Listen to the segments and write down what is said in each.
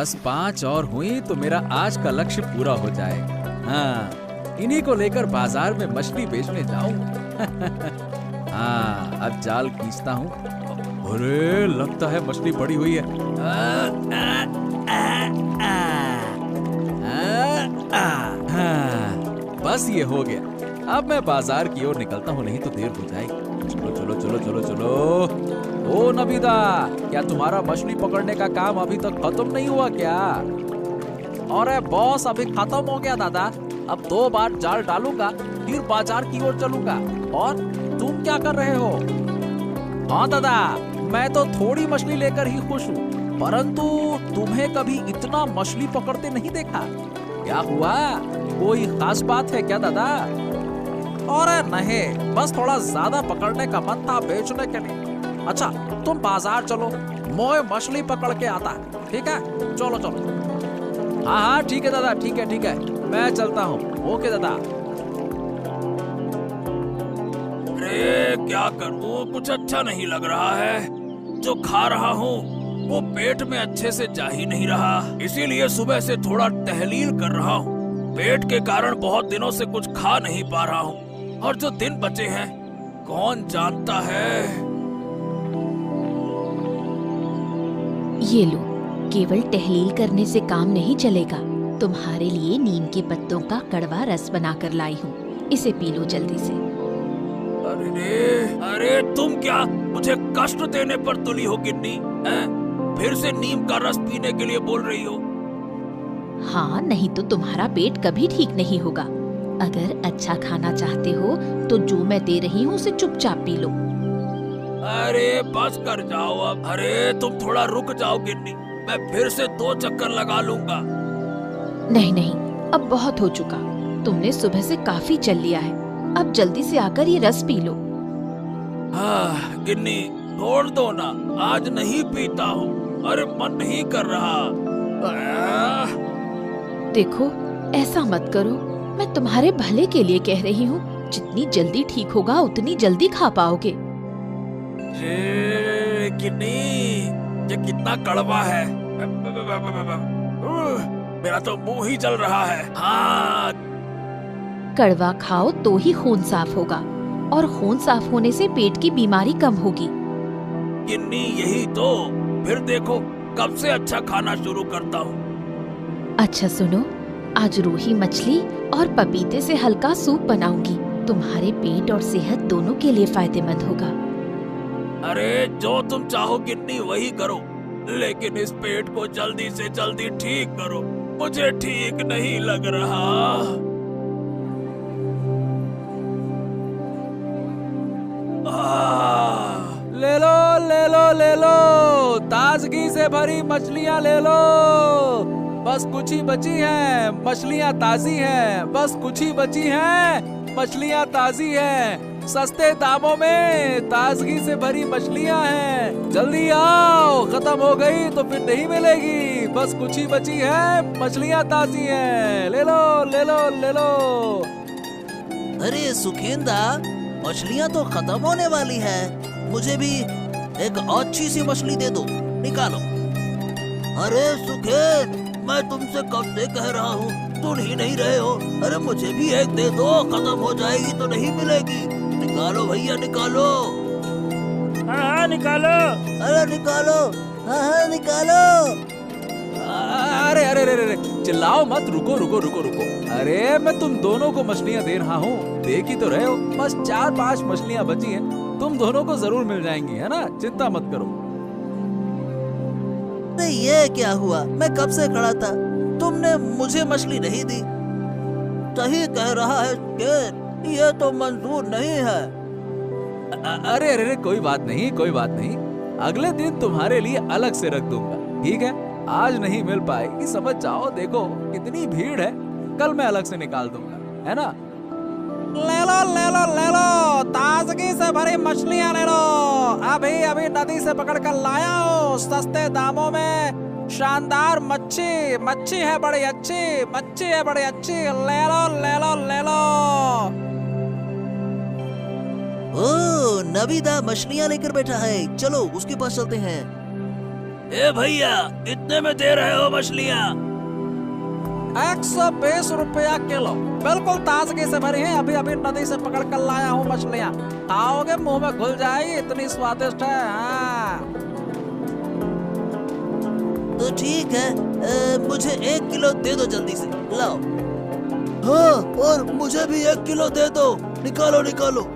बस 5 और हुई तो मेरा आज का लक्ष्य पूरा हो जाएगा। हाँ, इन्हीं को लेकर बाजार में मछली बेचने जाऊं। हाँ, अब जाल खींचता हूँ। अरे लगता है मछली पड़ी हुई है। बस ये हो गया। अब मैं बाजार की ओर निकलता हूँ, नहीं तो देर हो जाएगी। चलो चलो चलो चलो चलो। ओ नबीदा, क्या तुम्हारा मछली पकड़ने का काम अभी तक खत्म नहीं हुआ क्या? अरे बॉस, अभी खत्म हो गया दादा। अब 2 बार जाल डालूंगा, फिर बाजार की ओर चलूंगा। और तुम क्या कर रहे हो? हाँ दादा, मैं तो थोड़ी मछली लेकर ही खुश हूँ, परंतु तुम्हें कभी इतना मछली पकड़ते नहीं देखा। क्या हुआ? कोई खास बात है क्या दादा? अरे नहीं, बस थोड़ा ज्यादा पकड़ने का मन था बेचने के लिए। अच्छा, तुम बाजार चलो, मैं मछली पकड़ के आता। ठीक है, चलो चलो। हाँ हाँ ठीक है दादा, ठीक है, मैं चलता हूँ। ओके दादा। अरे क्या करूँ, कुछ अच्छा नहीं लग रहा है। जो खा रहा हूँ वो पेट में अच्छे से जा ही नहीं रहा, इसीलिए सुबह से थोड़ा टहलील कर रहा हूँ। पेट के कारण बहुत दिनों से कुछ खा नहीं पा रहा हूँ, और जो दिन बचे हैं कौन जानता है। ये लो, केवल टहलील करने से काम नहीं चलेगा। तुम्हारे लिए नीम के पत्तों का कड़वा रस बनाकर लाई हूँ, इसे पी लो जल्दी से। अरे तुम क्या मुझे कष्ट देने पर तुली हो गिन्नी? फिर से नीम का रस पीने के लिए बोल रही हो? हाँ, नहीं तो तुम्हारा पेट कभी ठीक नहीं होगा। अगर अच्छा खाना चाहते हो तो जो मैं दे रही हूँ उसे चुपचाप पी लो। अरे बस कर जाओ अब। अरे तुम थोड़ा रुक जाओ गिन्नी, मैं फिर से 2 चक्कर लगा लूंगा। नहीं नहीं, अब बहुत हो चुका। तुमने सुबह से काफी चल लिया है, अब जल्दी से आकर ये रस पी लो। हाँ गिन्नी, छोड़ दो ना, आज नहीं पीता हूँ। अरे मन नहीं कर रहा। देखो, ऐसा मत करो, मैं तुम्हारे भले के लिए कह रही हूँ। जितनी जल्दी ठीक होगा उतनी जल्दी खा पाओगे। गिन्नी, ये कितना कड़वा है। मेरा तो मुंह ही जल रहा है। हाँ, कड़वा खाओ तो ही खून साफ होगा, और खून साफ होने से पेट की बीमारी कम होगी। गिन्नी यही तो, फिर देखो कब से अच्छा खाना शुरू करता हूँ। अच्छा सुनो, आज रूही मछली और पपीते से हल्का सूप बनाऊंगी। तुम्हारे पेट और सेहत दोनों के लिए फायदेमंद होगा। अरे जो तुम चाहो गिन्नी वही करो, लेकिन इस पेट को जल्दी से जल्दी ठीक करो, मुझे ठीक नहीं लग रहा। ले लो ले लो ले लो, ताजगी से भरी मछलियाँ ले लो। बस कुछ ही बची हैं, मछलियाँ ताजी हैं। बस कुछ ही बची हैं, मछलियाँ ताजी हैं। सस्ते दामों में ताजगी से भरी मछलियाँ हैं। जल्दी आओ, खत्म हो गई तो फिर नहीं मिलेगी। बस कुछ ही बची है, मछलियाँ ताजी हैं। ले लो ले लो ले लो। अरे सुखेंदा, मछलियाँ तो खत्म होने वाली है, मुझे भी एक अच्छी सी मछली दे दो, निकालो। अरे सुखेंद, मैं तुमसे कब से कह रहा हूँ, सुन ही नहीं रहे हो। अरे मुझे भी एक दे दो, खत्म हो जाएगी तो नहीं मिलेगी। निकालो भैया निकालो। हाँ निकालो। अरे निकालो, हाँ निकालो। अरे अरे अरे अरे, चिल्लाओ मत, रुको रुको रुको रुको। अरे मैं तुम दोनों को मछलियाँ दे रहा हूँ, देख ही तो रहे हो। बस 4-5 मछलियाँ बची हैं, तुम दोनों को जरूर मिल जाएंगी, है ना? चिंता मत करो। अरे ये क्या हुआ? मैं कब से खड़ा था, तुमने मुझे मछली नहीं दी। सही कह रहा है सुखेंद, ये तो मंजूर नहीं है। अरे अरे अरे, कोई बात नहीं कोई बात नहीं, अगले दिन तुम्हारे लिए अलग से रख दूंगा, ठीक है? आज नहीं मिल पाएगी, समझ जाओ। देखो कितनी भीड़ है, कल मैं अलग से निकाल दूंगा, है ना? ले लो ले लो ले लो, ताजगी से भरी मछलियाँ ले लो। अभी अभी नदी से पकड़ कर लाया हूँ, सस्ते दामों में। शानदार मच्छी, मच्छी है बड़ी अच्छी, मच्छी है बड़ी अच्छी। ले लो ले लो ले लो। ओ, नबीदा मछलियाँ लेकर बैठा है, चलो उसके पास चलते हैं। ए भैया, कितने में दे रहे हो मछलियाँ? 120 रुपया किलो, बिल्कुल ताजगी से भरी है। अभी अभी नदी से पकड़ कर लाया हूँ मछलियाँ। खाओगे मुंह में घुल जाएगी, इतनी स्वादिष्ट है। हाँ। तो ठीक है, मुझे 1 किलो दे दो जल्दी से, लाओ। हाँ, और मुझे भी 1 किलो दे दो, निकालो निकालो।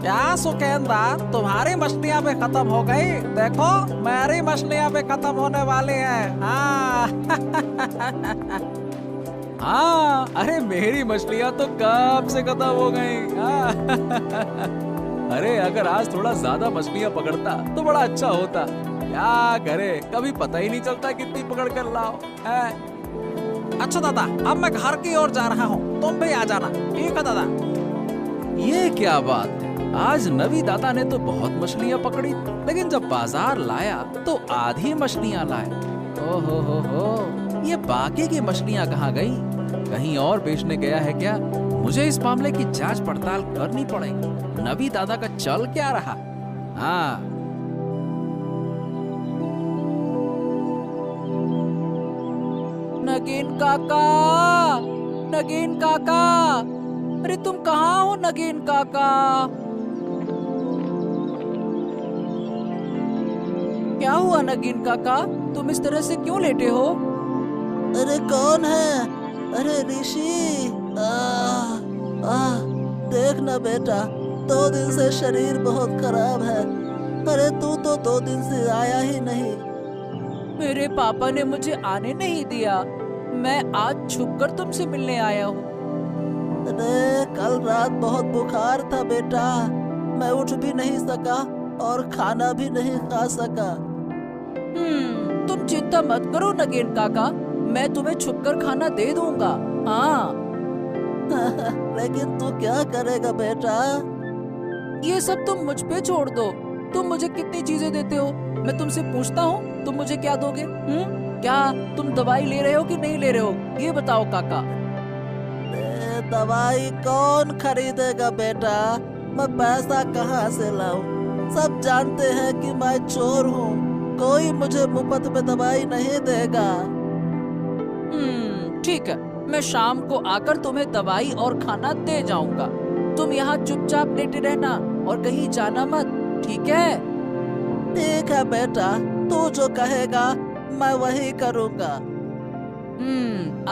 क्या सुकेंदा, तुम्हारी मछलियाँ भी खत्म हो गई? देखो मेरी मछलियाँ भी खत्म होने वाली है। हाँ। हाँ, अरे मेरी मछलियाँ तो कब से खत्म हो गई। हाँ। अरे अगर आज थोड़ा ज्यादा मछलियाँ पकड़ता तो बड़ा अच्छा होता। क्या करे, कभी पता ही नहीं चलता कितनी पकड़ कर लाओ है। अच्छा दादा, अब मैं घर की ओर जा रहा हूँ, तुम भी आ जाना। ठीक है दादा। ये क्या बात है, आज नवी दादा ने तो बहुत मछलियाँ पकड़ी, लेकिन जब बाजार लाया तो आधी मछलियाँ लाए। ओहो हो, ये बाकी की मछलियाँ कहाँ गई? कहीं और बेचने गया है क्या? मुझे इस मामले की जांच पड़ताल करनी पड़ेगी। नवी दादा का चल क्या रहा? हाँ। नगीन काका, नगीन काका, अरे तुम कहाँ हो नगीन काका? क्या हुआ नगीन काका, तुम इस तरह से क्यों लेटे हो? अरे कौन है? अरे ऋषि, देख ना बेटा, 2 दिन से शरीर बहुत खराब है। अरे तू तो 2 दिन से आया ही नहीं। मेरे पापा ने मुझे आने नहीं दिया, मैं आज छुपकर तुमसे मिलने आया हूँ। अरे कल रात बहुत बुखार था बेटा, मैं उठ भी नहीं सका और खाना भी नहीं खा सका। तुम चिंता मत करो नगेन काका, मैं तुम्हें छुपकर खाना दे दूंगा। हाँ। लेकिन तू क्या करेगा बेटा? ये सब तुम मुझ पे छोड़ दो। तुम मुझे कितनी चीजें देते हो, मैं तुमसे पूछता हूँ, तुम मुझे क्या दोगे? क्या तुम दवाई ले रहे हो कि नहीं ले रहे हो, ये बताओ काका। दवाई कौन खरीदेगा बेटा, मैं पैसा कहाँ से लाऊं? सब जानते हैं कि मैं चोर हूँ, कोई मुझे मुफ्त में दवाई नहीं देगा। ठीक है, मैं शाम को आकर तुम्हें दवाई और खाना दे जाऊंगा। तुम यहाँ चुपचाप लेटे रहना और कहीं जाना मत, ठीक है? ठीक है बेटा, तू जो कहेगा मैं वही करूँगा।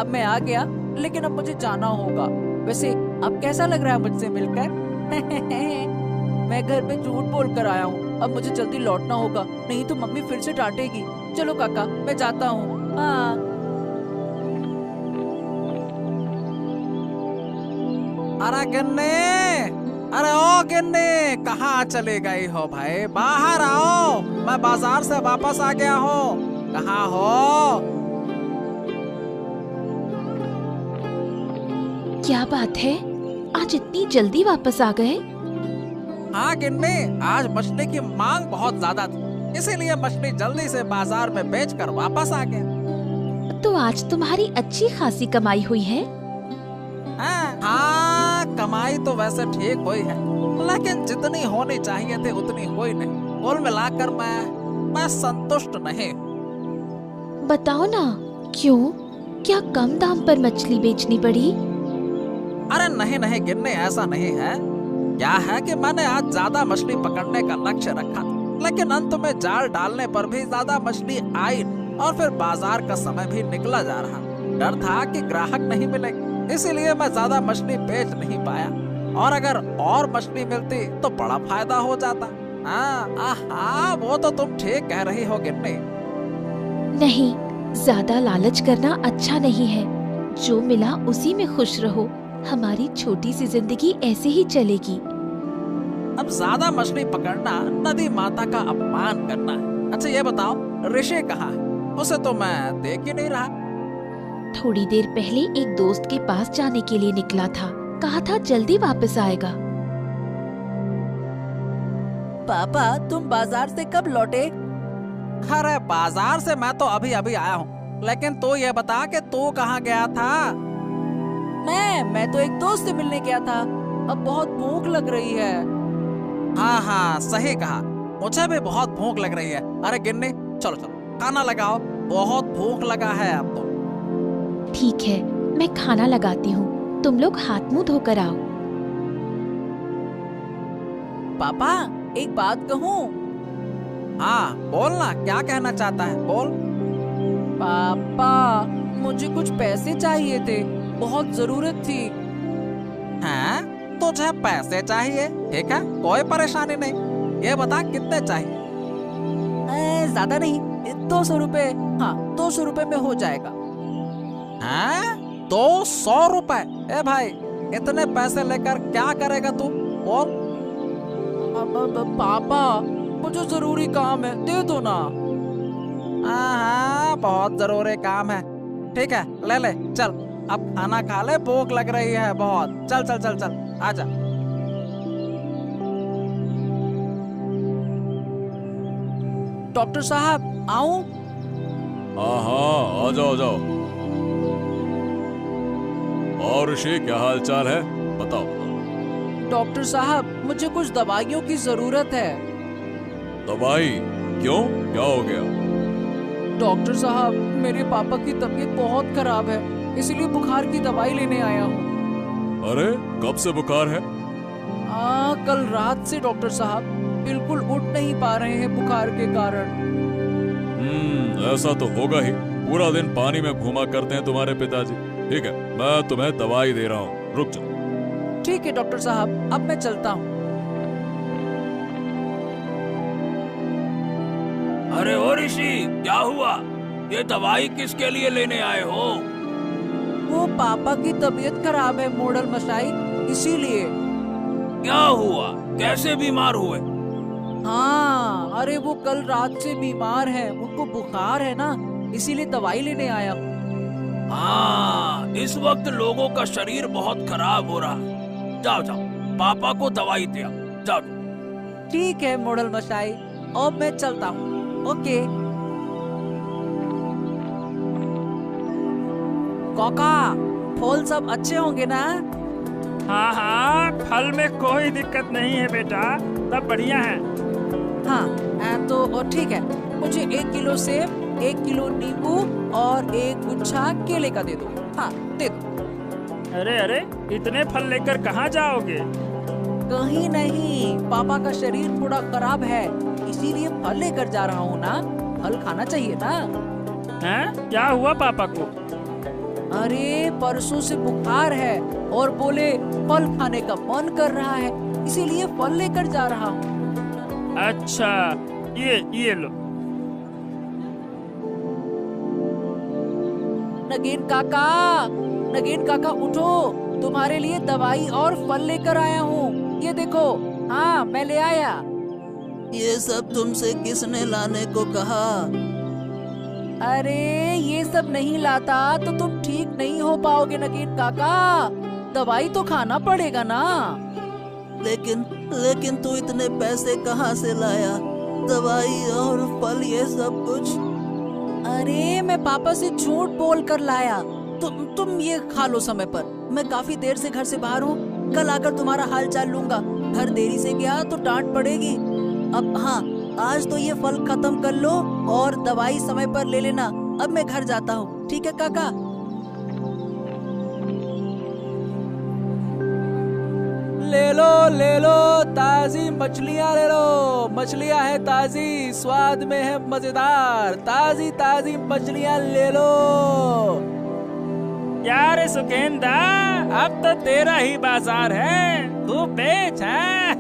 अब मैं आ गया, लेकिन अब मुझे जाना होगा। वैसे अब कैसा लग रहा है मुझसे मिलकर? मैं घर में झूठ बोल कर आया हूँ, अब मुझे जल्दी लौटना होगा, नहीं तो मम्मी फिर से डांटेगी। चलो काका, मैं जाता हूँ। हाँ। अरे गिन्नी, अरे ओ गिन्नी, कहाँ चले गई हो भाई? बाहर आओ, मैं बाजार से वापस आ गया हूँ। कहाँ हो? क्या बात है, आज इतनी जल्दी वापस आ गए? हाँ गिन्नी, आज मछली की मांग बहुत ज्यादा थी, इसीलिए मछली जल्दी से बाजार में बेचकर वापस आ गया। तो आज तुम्हारी अच्छी खासी कमाई हुई है? हाँ, कमाई तो वैसे ठीक हुई है, लेकिन जितनी होनी चाहिए थी उतनी हुई नहीं। कुल मिलाकर मैं संतुष्ट नहीं। बताओ ना, क्यों? क्या कम दाम पर मछली बेचनी पड़ी? अरे नहीं नहीं गिन्नी, ऐसा नहीं है। क्या है कि मैंने आज ज्यादा मछली पकड़ने का लक्ष्य रखा, लेकिन अंत में जाल डालने पर भी ज्यादा मछली आई और फिर बाजार का समय भी निकला जा रहा। डर था कि ग्राहक नहीं मिलेंगे, इसीलिए मैं ज्यादा मछली बेच नहीं पाया, और अगर और मछली मिलती तो बड़ा फायदा हो जाता। हाँ, वो तो तुम ठीक कह रही हो गिन्नी। नहीं, ज्यादा लालच करना अच्छा नहीं है। जो मिला उसी में खुश रहो। हमारी छोटी सी जिंदगी ऐसे ही चलेगी। अब ज्यादा मछली पकड़ना नदी माता का अपमान करना है। अच्छा ये बताओ, ऋषि कहाँ है? उसे तो मैं देख ही नहीं रहा। थोड़ी देर पहले एक दोस्त के पास जाने के लिए निकला था, कहा था जल्दी वापस आएगा। पापा, तुम बाजार से कब लौटे? अरे बाजार से मैं तो अभी अभी आया हूँ, लेकिन तू ये बता कि तू कहाँ गया था? मैं तो एक दोस्त से मिलने गया था। अब बहुत भूख लग रही है। हाँ हाँ, सही कहा। मुझे भी बहुत भूख लग रही है। अरे गिन्नी, चलो चलो खाना लगाओ, बहुत भूख लगा है अब तो। ठीक है, मैं खाना लगाती हूँ, तुम लोग हाथ मुंह धोकर आओ। पापा एक बात कहूँ? हाँ बोलना, क्या कहना चाहता है, बोल। पापा मुझे कुछ पैसे चाहिए थे, बहुत जरूरत थी। हैं? तुझे पैसे चाहिए? ठीक है, कोई परेशानी नहीं। ये बता कितने चाहिए? ज्यादा नहीं, 200 रुपए। हाँ 200 रुपए में हो जाएगा। हैं? 200 रुपए? ए भाई, इतने पैसे लेकर क्या करेगा तू, बोल। पापा मुझे जरूरी काम है, दे दो ना। हाँ बहुत जरूरी काम है। ठीक है ले ले, चल अब खाना खा ले, भूख लग रही है बहुत। चल चल चल चल, आजा। डॉक्टर साहब आऊं? हाँ हाँ, आ जाओ जाओ। और ऋषि, क्या हाल चाल है, बताओ। डॉक्टर साहब मुझे कुछ दवाइयों की जरूरत है। दवाई? क्यों, क्या हो गया? डॉक्टर साहब मेरे पापा की तबीयत बहुत खराब है, इसलिए बुखार की दवाई लेने आया हूँ। अरे कब से बुखार है? कल रात से डॉक्टर साहब, बिल्कुल उठ नहीं पा रहे हैं बुखार के कारण। ऐसा तो होगा ही, पूरा दिन पानी में घूमा करते हैं तुम्हारे पिताजी। ठीक है, मैं तुम्हें दवाई दे रहा हूँ, रुक जाओ। ठीक है डॉक्टर साहब, अब मैं चलता हूँ। अरे ओ ऋषि, क्या हुआ? ये दवाई किसके लिए लेने आए हो? वो पापा की तबीयत खराब है मोड़ल मशाई, इसीलिए। क्या हुआ, कैसे बीमार हुए? हाँ अरे वो कल रात से बीमार है, उनको बुखार है ना, इसीलिए दवाई लेने आया हूँ। हाँ, इस वक्त लोगों का शरीर बहुत खराब हो रहा है। जाओ जाओ, पापा को दवाई दे आओ, जाओ। ठीक है मोड़ल मशाई, अब मैं चलता हूँ। ओके। काका, फल सब अच्छे होंगे ना? हाँ हाँ, फल में कोई दिक्कत नहीं है बेटा, सब बढ़िया है। हाँ तो ठीक है, मुझे 1 किलो सेब, 1 किलो नींबू और 1 गुच्छा केले का दे दो। हाँ दे दो। अरे अरे, इतने फल लेकर कहाँ जाओगे? कहीं नहीं, पापा का शरीर थोड़ा खराब है, इसीलिए फल लेकर जा रहा हूँ ना। फल खाना चाहिए ना। हैं? क्या हुआ पापा को? अरे परसों से बुखार है और बोले फल खाने का मन कर रहा है, इसीलिए फल लेकर जा रहा हूँ। अच्छा, ये लो। नगेन काका उठो, तुम्हारे लिए दवाई और फल लेकर आया हूँ, ये देखो। हाँ मैं ले आया। ये सब तुमसे किसने लाने को कहा? अरे ये सब नहीं लाता तो तुम ठीक नहीं हो पाओगे नगेन काका, दवाई तो खाना पड़ेगा ना। लेकिन तू इतने पैसे कहाँ से लाया? दवाई और फल, ये सब कुछ? अरे मैं पापा से झूठ बोल कर लाया। तुम ये खा लो समय पर, मैं काफी देर से घर से बाहर हूँ, कल आकर तुम्हारा हाल चाल लूंगा। घर देरी से गया तो डांट पड़ेगी। अब हाँ, आज तो ये फल खत्म कर लो और दवाई समय पर ले लेना। अब मैं घर जाता हूँ, ठीक है काका? ले लो ताजी मछलियाँ ले लो, मछलियाँ है ताजी, स्वाद में है मजेदार, ताजी ताजी मछलियाँ ले लो। क्या रे सुखेंदा, अब तो तेरा ही बाजार है, तू बेच है।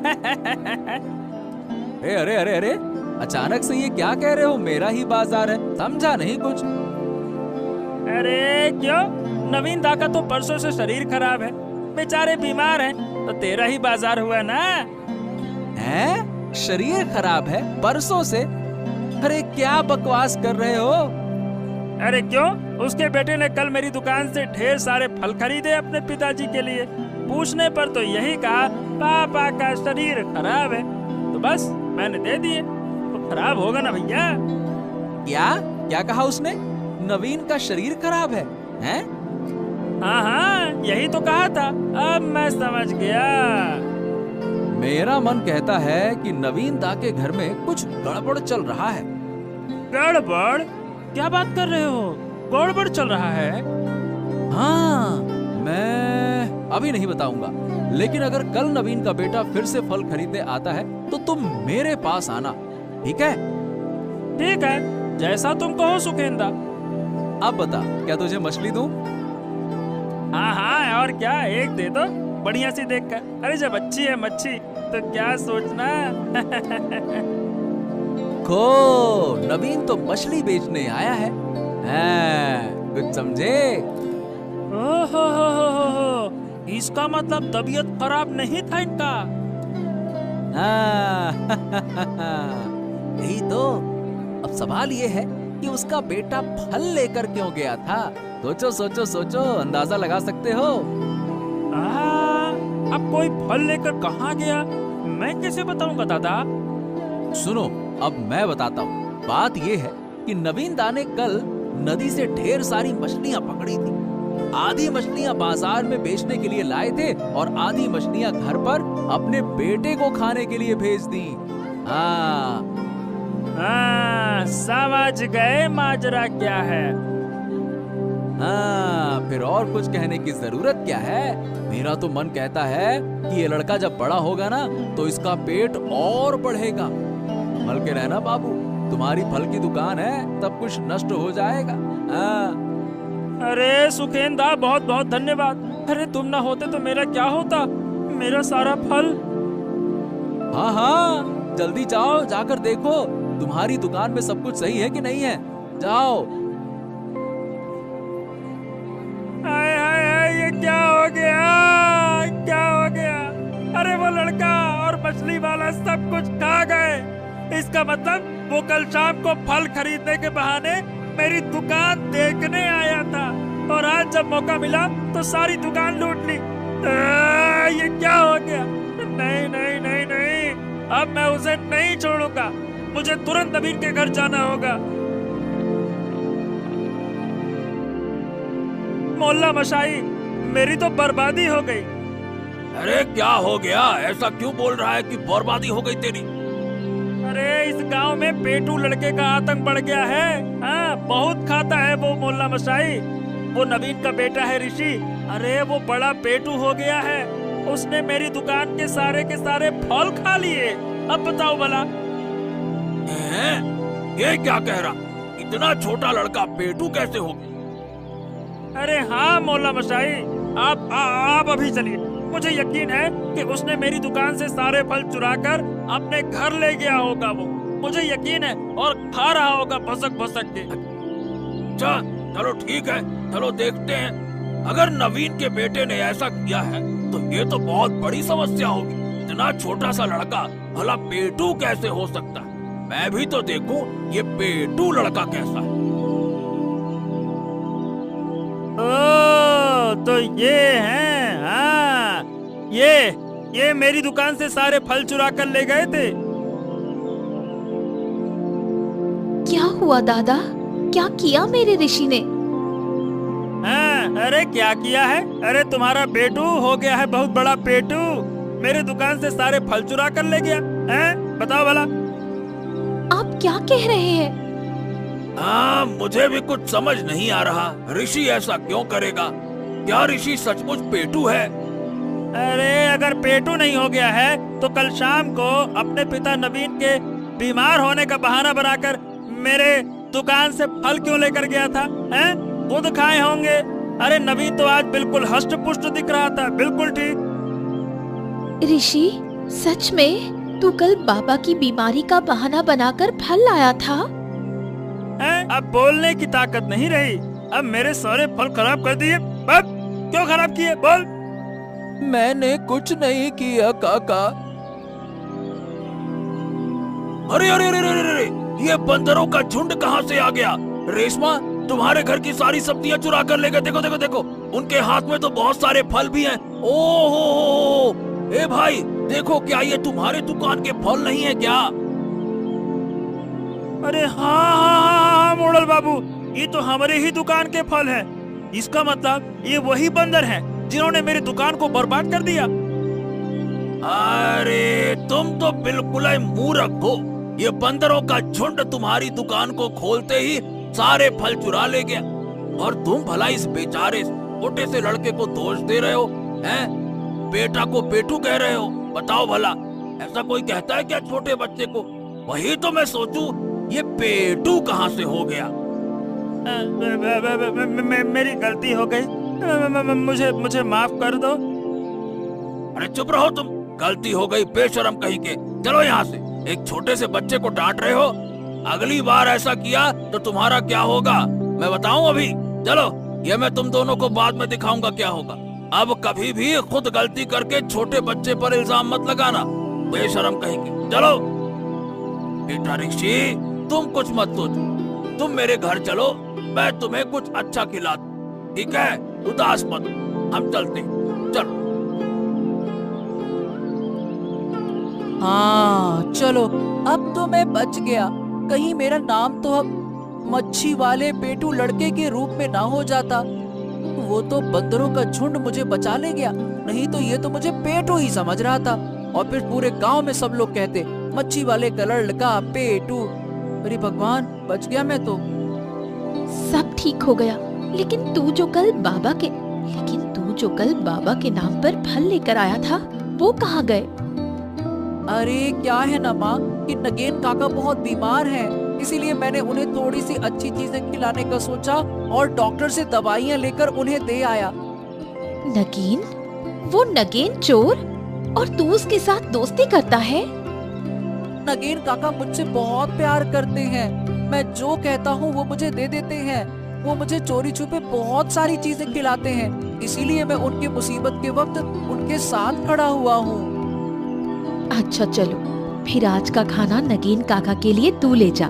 अरे अरे अरे, अचानक से ये क्या कह रहे हो, मेरा ही बाजार है, समझा नहीं कुछ। अरे क्यों, नवीन दा का तो परसों से शरीर खराब है, बेचारे बीमार हैं, तो तेरा ही बाजार हुआ ना। हैं? शरीर खराब है परसों से? अरे क्या बकवास कर रहे हो? अरे क्यों, उसके बेटे ने कल मेरी दुकान से ढेर सारे फल खरीदे अपने पिताजी के लिए। पूछने पर तो यही कहा पापा का शरीर खराब है, तो बस मैंने दे दिए। तो खराब होगा ना भैया। क्या क्या कहा उसने? नवीन का शरीर खराब है? हैं? हाँ हाँ, यही तो कहा था, अब मैं समझ गया। मेरा मन कहता है कि नवीन दा के घर में कुछ गड़बड़ चल रहा है। गड़बड़? क्या बात कर रहे हो? गड़बड़ चल रहा है? हाँ, मैं अभी नहीं बताऊंगा, लेकिन अगर कल नवीन का बेटा फिर से फल खरीदने आता है तो तुम मेरे पास आना, ठीक है? ठीक है, जैसा तुम कहो सुखेंदा। अब बता, क्या तुझे मछली दूं? हाँ हाँ, और क्या, एक दे दो बढ़िया सी देख कर। अरे जब अच्छी है मच्छी तो क्या सोचना। खो, नवीन तो मछली बेचने आया है। हाँ, कुछ समझे? ओहो, इसका मतलब तबीयत खराब नहीं था इनका। हाँ, यही तो। अब सवाल ये है कि उसका बेटा फल लेकर क्यों गया था? सोचो सोचो सोचो, अंदाजा लगा सकते हो? अब कोई फल लेकर कहाँ गया, मैं कैसे बताऊंगा दादा? सुनो, अब मैं बताता हूँ। बात ये है कि नवीन दा ने कल नदी से ढेर सारी मछलियाँ पकड़ी थी। आधी मछलियाँ बाजार में बेचने के लिए लाए थे और आधी मछलियाँ घर पर अपने बेटे को खाने के लिए भेज दी। हाँ, समझ गए माजरा क्या है। हाँ, फिर और कुछ कहने की जरूरत क्या है? मेरा तो मन कहता है कि ये लड़का जब बड़ा होगा ना तो इसका पेट और बढ़ेगा। संभल के रहना बाबू, तुम्हारी फल की दुकान है, तब कुछ नष्ट हो जाएगा। हाँ। अरे सुखेंदा, बहुत बहुत धन्यवाद। अरे तुम ना होते तो मेरा क्या होता, मेरा सारा फल। हाँ हाँ, जल्दी जाओ, जाकर देखो तुम्हारी दुकान में सब कुछ सही है कि नहीं है। जाओ। हाय हाय हाय, ये क्या हो गया, क्या हो गया? अरे वो लड़का और मछली वाला सब कुछ खा गए। इसका मतलब वो कल शाम को फल खरीदने के बहाने मेरी दुकान देखने आया था और आज जब मौका मिला तो सारी दुकान लूट ली। ये क्या हो गया? नहीं नहीं नहीं नहीं, अब मैं उसे नहीं छोड़ूंगा। मुझे तुरंत नवीन के घर जाना होगा। मोहल्ला मशाई, मेरी तो बर्बादी हो गई। अरे क्या हो गया, ऐसा क्यों बोल रहा है कि बर्बादी हो गई तेरी? अरे इस गांव में पेटू लड़के का आतंक बढ़ गया है। हाँ, बहुत खाता है वो मोहल्ला मशाई। वो नवीन का बेटा है ऋषि। अरे वो बड़ा पेटू हो गया है। उसने मेरी दुकान के सारे फल खा लिए। अब बताओ भला। ये क्या कह रहा? इतना छोटा लड़का पेटू कैसे हो गया? अरे हाँ मोहल्ला मशाई, आप अभी चलिए। मुझे यकीन है कि उसने मेरी दुकान से सारे फल चुराकर अपने घर ले गया होगा। वो मुझे यकीन है, और खा रहा होगा भसक भसक के। चलो ठीक है, चलो देखते हैं। अगर नवीन के बेटे ने ऐसा किया है तो ये तो बहुत बड़ी समस्या होगी। इतना छोटा सा लड़का भला पेटू कैसे हो सकता है? मैं भी तो देखूं ये पेटू लड़का कैसा है। ओ, तो ये हैं। हाँ, ये मेरी दुकान से सारे फल चुरा कर ले गए थे। क्या हुआ दादा? क्या किया मेरे ऋषि ने? हाँ, अरे क्या किया है? अरे तुम्हारा बेटू हो गया है बहुत बड़ा पेटू। मेरे दुकान से सारे फल चुरा कर ले गया हैं? बताओ भला। आप क्या कह रहे हैं? हाँ, मुझे भी कुछ समझ नहीं आ रहा। ऋषि ऐसा क्यों करेगा? क्या ऋषि सचमुच पेटू है? अरे अगर पेटू नहीं हो गया है तो कल शाम को अपने पिता नवीन के बीमार होने का बहाना बनाकर मेरे दुकान से फल क्यों लेकर गया था? हैं? खुद खाए होंगे। अरे नवीन तो आज बिल्कुल हष्ट पुष्ट दिख रहा था, बिल्कुल ठीक। ऋषि, सच में तू कल बाबा की बीमारी का बहाना बनाकर फल लाया था? हैं? अब बोलने की ताकत नहीं रही। अब मेरे सारे फल खराब कर दिए। अब क्यों खराब किए, बोल। मैंने कुछ नहीं किया काका। अरे अरे अरे अरे अरे, ये बंदरों का झुंड कहाँ से आ गया? रेशमा, तुम्हारे घर की सारी सब्जियां चुरा कर ले गए। देखो देखो देखो, उनके हाथ में तो बहुत सारे फल भी हैं। ओहो, ए भाई देखो, क्या ये तुम्हारे दुकान के फल नहीं है क्या? अरे हाँ, मोड़ल बाबू, ये तो हमारे ही दुकान के फल है। इसका मतलब ये वही बंदर हैं जिन्होंने मेरी दुकान को बर्बाद कर दिया। अरे तुम तो बिल्कुल ही मूर्ख हो। ये बंदरों का झुंड तुम्हारी दुकान को खोलते ही सारे फल चुरा ले गया, और तुम भला इस बेचारे छोटे से लड़के को दोष दे रहे हो, हैं? बेटा को पेटू कह रहे हो। बताओ भला, ऐसा कोई कहता है क्या छोटे बच्चे को? वही तो मैं सोचूं, ये पेटू कहाँ से हो गया। मेरी गलती हो गई, मुझे माफ कर दो। अरे चुप रहो तुम, गलती हो गई बेशरम कहीं के। चलो यहाँ से, एक छोटे से बच्चे को डांट रहे हो। अगली बार ऐसा किया तो तुम्हारा क्या होगा मैं बताऊं अभी। चलो, ये मैं तुम दोनों को बाद में दिखाऊंगा क्या होगा। अब कभी भी खुद गलती करके छोटे बच्चे पर इल्जाम मत लगाना, बेशरम कहीं के। चलो बेटा ऋषि, तुम कुछ मत सोचो, तुम मेरे घर चलो, मैं तुम्हें कुछ अच्छा खिला दूं, ठीक है? उदास मत हो, हम चलते हैं, चलो। हाँ चलो, अब तो मैं बच गया। कहीं मेरा नाम तो अब मच्छी वाले पेटू लड़के के रूप में ना हो जाता। वो तो बंदरों का झुंड मुझे बचा ले गया, नहीं तो ये तो मुझे पेटू ही समझ रहा था। और फिर पूरे गांव में सब लोग कहते मच्छी वाले का लड़का पेटू। अरे भगवान, बच गया मैं तो। सब ठीक हो गया, लेकिन तू जो कल बाबा के नाम पर फल लेकर आया था, वो कहाँ गए? अरे क्या है ना माँ कि नगेन काका बहुत बीमार हैं, इसीलिए मैंने उन्हें थोड़ी सी अच्छी चीजें खिलाने का सोचा और डॉक्टर से दवाइयाँ लेकर उन्हें दे आया। नगीन? वो नगेन चोर? और तू उसके साथ दोस्ती करता है? नगेन काका मुझसे बहुत प्यार करते हैं। मैं जो कहता हूँ वो मुझे दे देते हैं। वो मुझे चोरी छुपे बहुत सारी चीजें खिलाते हैं, इसीलिए मैं उनकी मुसीबत के वक्त उनके साथ खड़ा हुआ हूँ। अच्छा चलो, फिर आज का खाना नगीन काका के लिए तू ले जा।